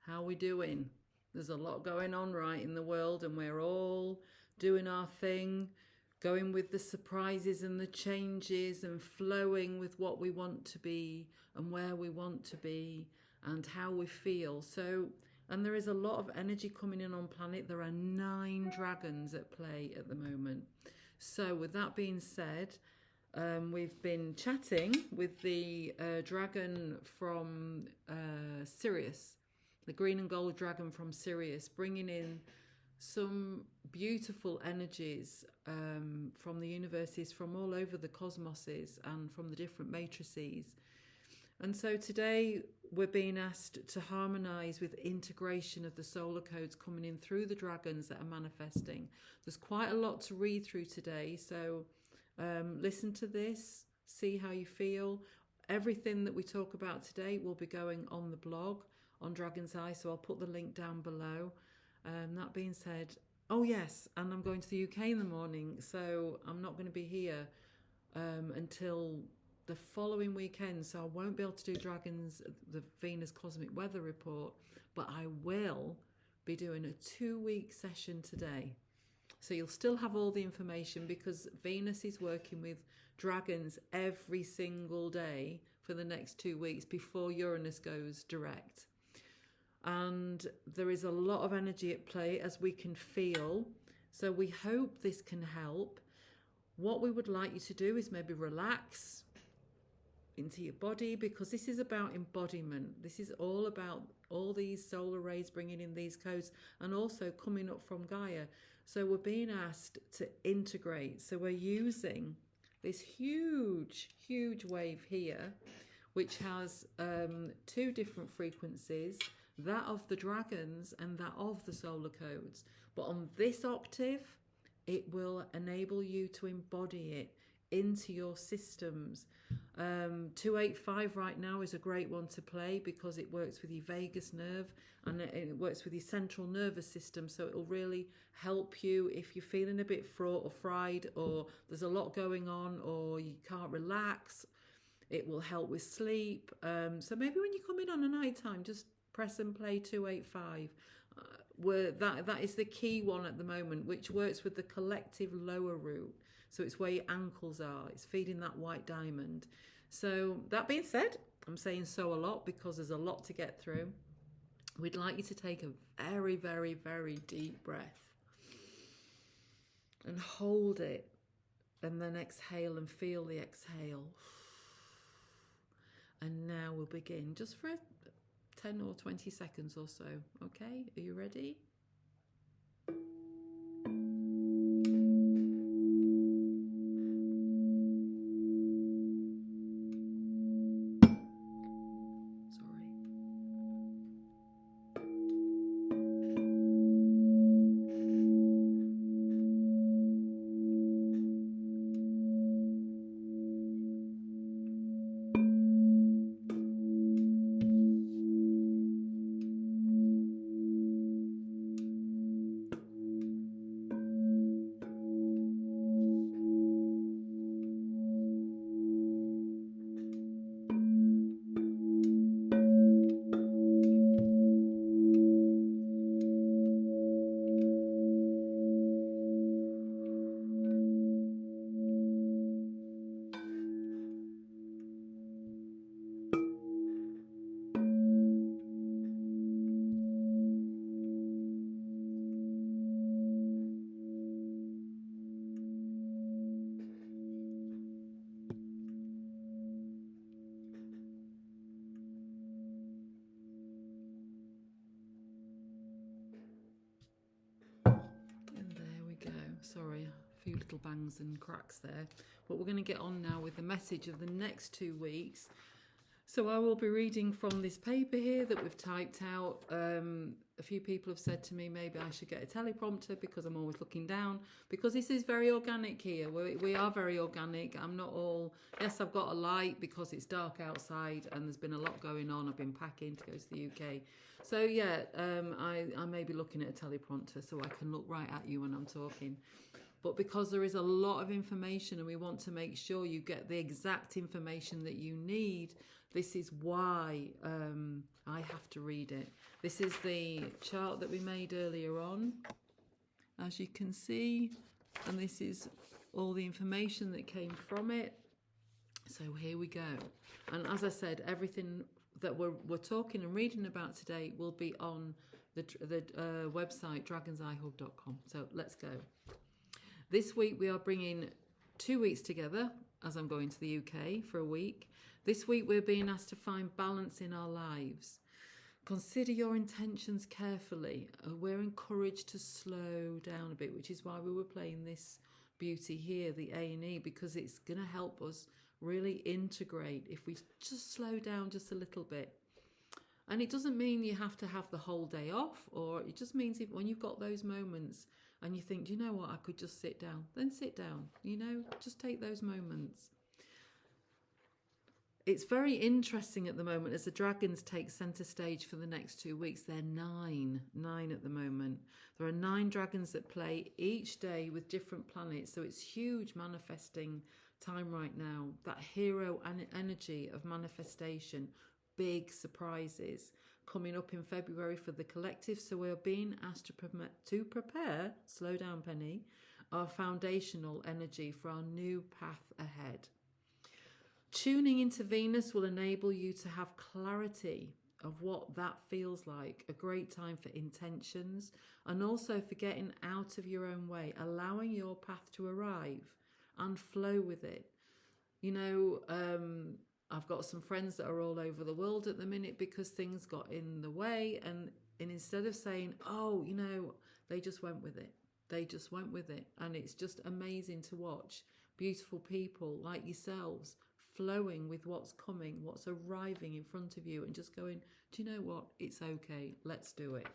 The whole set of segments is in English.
How we doing? There's a lot going on right in the world, and we're all doing our thing, going with the surprises and the changes and flowing with what we want to be and where we want to be and how we feel. So, and there is a lot of energy coming in on planet. There are 9 dragons at play at the moment. So, with that being said, we've been chatting with the dragon from Sirius, the green and gold dragon from Sirius, bringing in some beautiful energies from the universes, from all over the cosmoses and from the different matrices. And so today we're being asked to harmonize with integration of the solar codes coming in through the dragons that are manifesting. There's quite a lot to read through today, so listen to this, see how you feel. Everything that we talk about today will be going on the blog on Dragon's Eye, so I'll put the link down below. That being said, oh yes, and I'm going to the UK in the morning, so I'm not going to be here until the following weekend, so I won't be able to do the Venus Cosmic Weather Report, but I will be doing a 2-week session today. So you'll still have all the information because Venus is working with dragons every single day for the next 2 weeks before Uranus goes direct. And there is a lot of energy at play, as we can feel. So we hope this can help. What we would like you to do is maybe relax into your body, because this is about embodiment. This is all about all these solar rays bringing in these codes and also coming up from Gaia. So we're being asked to integrate. So we're using this huge wave here, which has 2 different frequencies, that of the dragons and that of the solar codes. But on this octave, it will enable you to embody it into your systems. 285 right now is a great one to play because it works with your vagus nerve and it works with your central nervous system, so it will really help you if you're feeling a bit fraught or fried, or there's a lot going on, or you can't relax. It will help with sleep. So maybe when you come in on a night time, just press and play 285. Where that is the key one at the moment, which works with the collective lower root. So it's where your ankles are. It's feeding that white diamond. So that being said, I'm saying so a lot because there's a lot to get through. We'd like you to take a very deep breath and hold it, and then exhale and feel the exhale. And now we'll begin just for 10 or 20 seconds or so. Okay, are you ready? Sorry, a few little bangs and cracks there. But we're going to get on now with the message of the next 2 weeks. So I will be reading from this paper here that we've typed out. A few people have said to me maybe I should get a teleprompter because I'm always looking down, because this is very organic here. We are very organic. I'm not all, yes, I've got a light because it's dark outside and there's been a lot going on. I've been packing to go to the UK. So yeah, I may be looking at a teleprompter so I can look right at you when I'm talking. But because there is a lot of information and we want to make sure you get the exact information that you need, this is why I have to read it. This is the chart that we made earlier on, as you can see, and this is all the information that came from it. So here we go. And as I said, everything that we're talking and reading about today will be on the website dragon'seyehub.com. So let's go. This week we are bringing 2 weeks together, as I'm going to the UK for a week. This week we're being asked to find balance in our lives. Consider your intentions carefully. We're encouraged to slow down a bit, which is why we were playing this beauty here, the A&E, because it's going to help us really integrate if we just slow down just a little bit. And it doesn't mean you have to have the whole day off, or it just means when you've got those moments and you think, do you know what, I could just sit down, then sit down, just take those moments. It's very interesting at the moment as the dragons take centre stage for the next 2 weeks. They're nine at the moment. There are 9 dragons that play each day with different planets. So it's huge manifesting time right now. That hero energy of manifestation, big surprises coming up in February for the collective. So we're being asked to prepare, slow down Penny, our foundational energy for our new path ahead. Tuning into Venus will enable you to have clarity of what that feels like. A great time for intentions and also for getting out of your own way, allowing your path to arrive and flow with it. I've got some friends that are all over the world at the minute because things got in the way, and instead of saying, they just went with it. They just went with it. And it's just amazing to watch beautiful people like yourselves flowing with what's coming, what's arriving in front of you, and just going, do you know what? It's okay. Let's do it.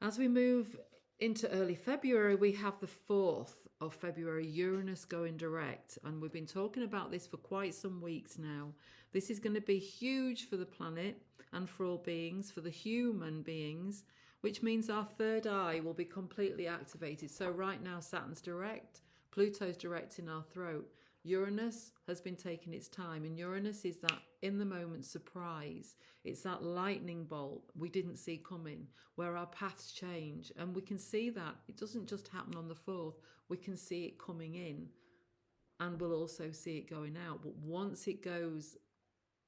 As we move into early February, we have the 4th of February, Uranus going direct. And we've been talking about this for quite some weeks now. This is going to be huge for the planet and for all beings, for the human beings, which means our third eye will be completely activated. So right now, Saturn's direct, Pluto's direct in our throat. Uranus has been taking its time, and Uranus is that in the moment surprise. It's that lightning bolt we didn't see coming, where our paths change, and we can see that it doesn't just happen on the 4th. We can see it coming in, and we'll also see it going out. But once it goes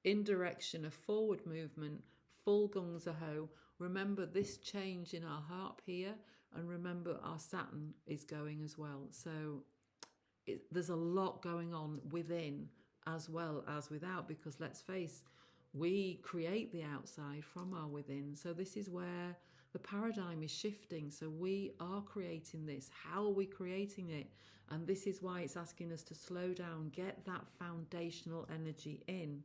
in direction of forward movement, full gung ho, remember this change in our heart here, and remember our Saturn is going as well. So there's a lot going on within as well as without, because let's face, we create the outside from our within. So this is where the paradigm is shifting. So we are creating this. How are we creating it? And this is why it's asking us to slow down, get that foundational energy in.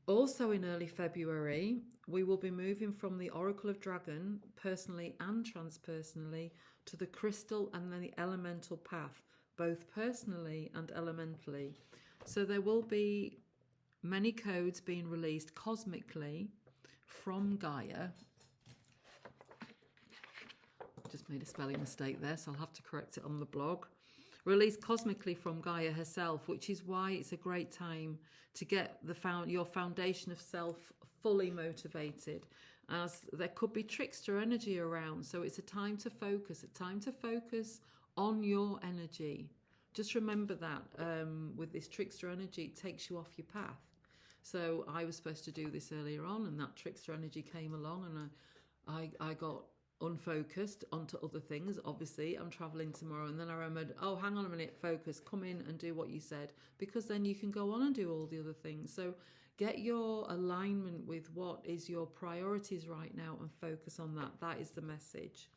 Also in early February, we will be moving from the Oracle of Dragon, personally and transpersonally, to the crystal and then the elemental path, both personally and elementally. So there will be many codes being released cosmically from Gaia. Just made a spelling mistake there, so I'll have to correct it on the blog. Released cosmically from Gaia herself, which is why it's a great time to get your foundation of self fully motivated, as there could be trickster energy around. So it's a time to focus on your energy. Just remember that with this trickster energy, it takes you off your path. So I was supposed to do this earlier on, and that trickster energy came along, and I got unfocused onto other things. Obviously I'm traveling tomorrow, and then I remembered, oh, hang on a minute, focus, come in and do what you said, because then you can go on and do all the other things. So get your alignment with what is your priorities right now and focus on that. That is the message.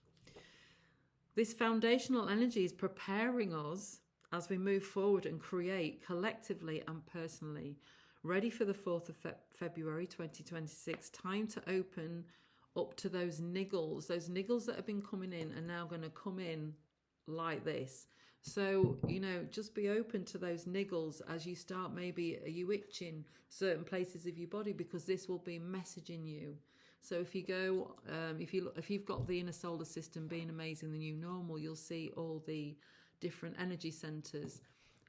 This foundational energy is preparing us as we move forward and create collectively and personally, ready for the 4th of February 2026. Time to open up to those niggles that have been coming in are now going to come in like this. So, just be open to those niggles as you start. Maybe are you itching certain places of your body, because this will be messaging you. So if you go, if you've got the inner solar system being amazing, the new normal, you'll see all the different energy centers.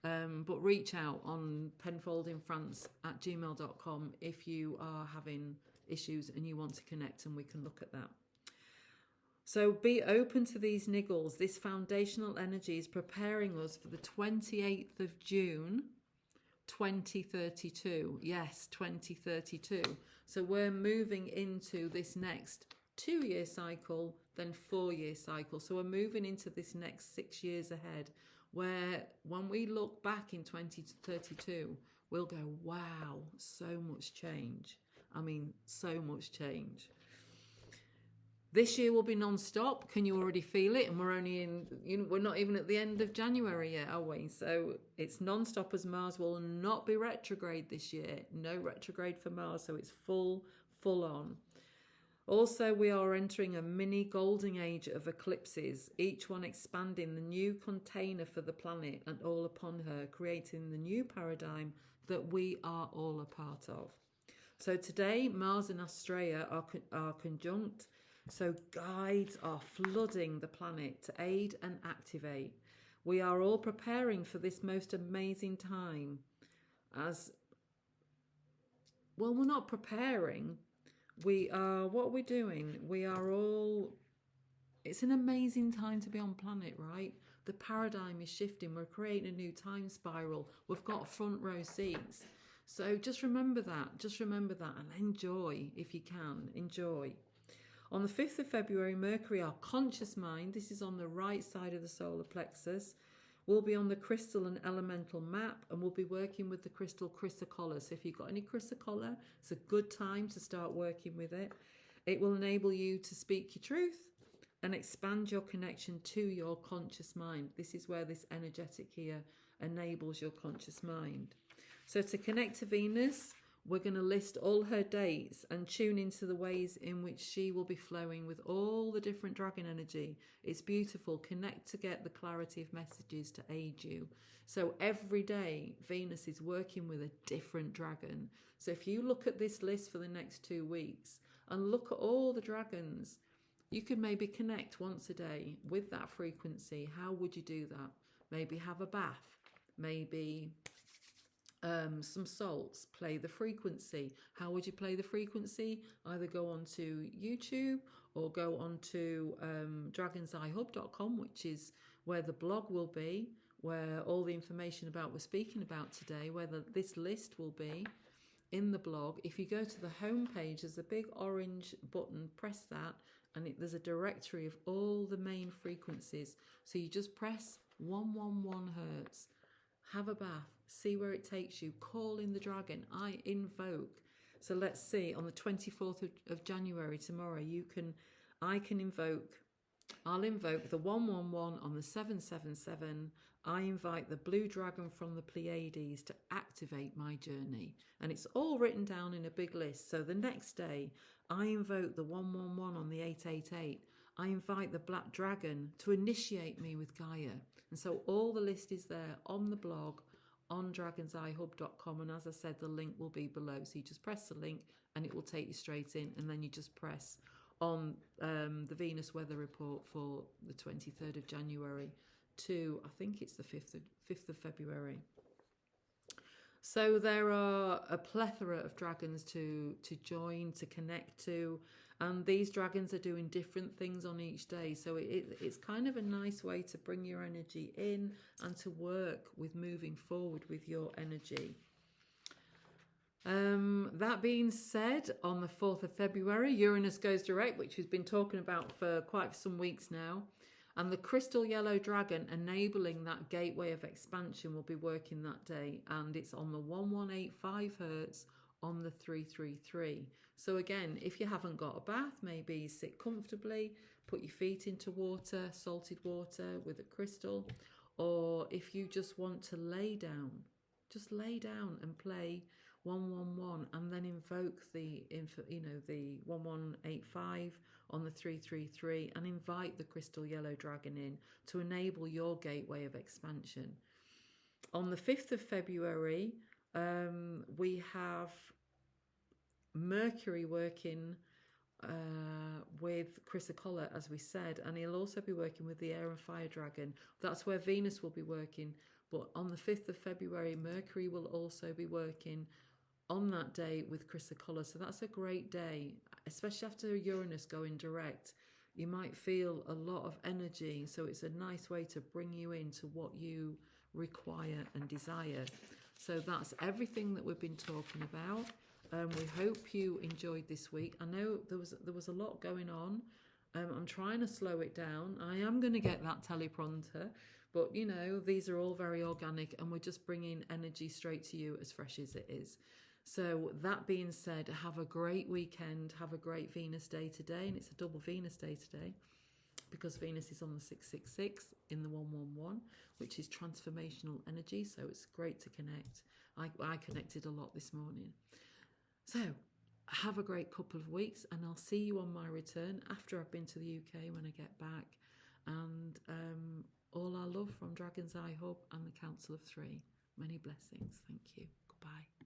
But reach out on penfoldinfrance@gmail.com if you are having issues and you want to connect, and we can look at that. So be open to these niggles. This foundational energy is preparing us for the 28th of June 2032. Yes, 2032. So we're moving into this next 2-year cycle, then 4-year cycle. So we're moving into this next 6 years ahead, where when we look back in 2032, we'll go, wow, so much change. I mean, so much change. This year will be non-stop. Can you already feel it? And we're only we're not even at the end of January yet, are we? So it's non-stop, as Mars will not be retrograde this year. No retrograde for Mars, so it's full on. Also, we are entering a mini golden age of eclipses, each one expanding the new container for the planet and all upon her, creating the new paradigm that we are all a part of. So today, Mars and Astrea are conjunct. So guides are flooding the planet to aid and activate. We are all preparing for this most amazing time. As well, we're not preparing. What are we doing? We are all, it's an amazing time to be on planet, right? The paradigm is shifting. We're creating a new time spiral. We've got front row seats. So just remember that and enjoy if you can, enjoy. On the 5th of February, Mercury, our conscious mind, this is on the right side of the solar plexus, will be on the crystal and elemental map, and we'll be working with the crystal chrysocolla. So if you've got any chrysocolla, it's a good time to start working with it. It will enable you to speak your truth and expand your connection to your conscious mind. This is where this energetic here enables your conscious mind. So to connect to Venus, we're going to list all her dates and tune into the ways in which she will be flowing with all the different dragon energy. It's beautiful. Connect to get the clarity of messages to aid you. So every day, Venus is working with a different dragon. So if you look at this list for the next 2 weeks and look at all the dragons, you could maybe connect once a day with that frequency. How would you do that? Maybe have a bath. Maybe some salts, play the frequency. How would you play the frequency? Either go onto YouTube or go onto dragonseyeHub.com, which is where the blog will be, where all the information about we're speaking about today, where this list will be in the blog. If you go to the home page, there's a big orange button, press that, and there's a directory of all the main frequencies. So you just press 111 hertz. Have a bath, see where it takes you, call in the dragon, I invoke. So let's see, on the 24th of January, tomorrow, I'll invoke the 111 on the 777. I invite the blue dragon from the Pleiades to activate my journey. And it's all written down in a big list. So the next day, I invoke the 111 on the 888. I invite the black dragon to initiate me with Gaia. And so all the list is there on the blog on dragonseyeHub.com. And as I said, the link will be below. So you just press the link and it will take you straight in. And then you just press on the Venus weather report for the 23rd of January to, I think it's the 5th of February. So there are a plethora of dragons to join, to connect to. And these dragons are doing different things on each day. So it's kind of a nice way to bring your energy in and to work with moving forward with your energy. That being said, on the 4th of February, Uranus goes direct, which we've been talking about for quite some weeks now. And the crystal yellow dragon enabling that gateway of expansion will be working that day. And it's on the 1185 hertz on the 333. So again, if you haven't got a bath, maybe sit comfortably, put your feet into water, salted water with a crystal. Or if you just want to lay down, just lay down and play 111 and then invoke the 1185 on the 333 and invite the crystal yellow dragon in to enable your gateway of expansion. On the 5th of February, we have Mercury working with chrysocolla, as we said, and he'll also be working with the air and fire dragon. That's where Venus will be working. But on the 5th of February, Mercury will also be working on that day with Chrysocolla. So that's a great day, especially after Uranus going direct. You might feel a lot of energy. So it's a nice way to bring you into what you require and desire. So that's everything that we've been talking about. We hope you enjoyed this week. I know there was a lot going on. I'm trying to slow it down. I am going to get that teleprompter, but you know, these are all very organic and we're just bringing energy straight to you as fresh as it is. So that being said, have a great weekend. Have a great Venus day today. And it's a double Venus day today because Venus is on the 666 in the 111, which is transformational energy. So it's great to connect. I connected a lot this morning. So have a great couple of weeks and I'll see you on my return after I've been to the UK when I get back. And all our love from Dragon's Eye Hub and the Council of Three. Many blessings. Thank you. Goodbye.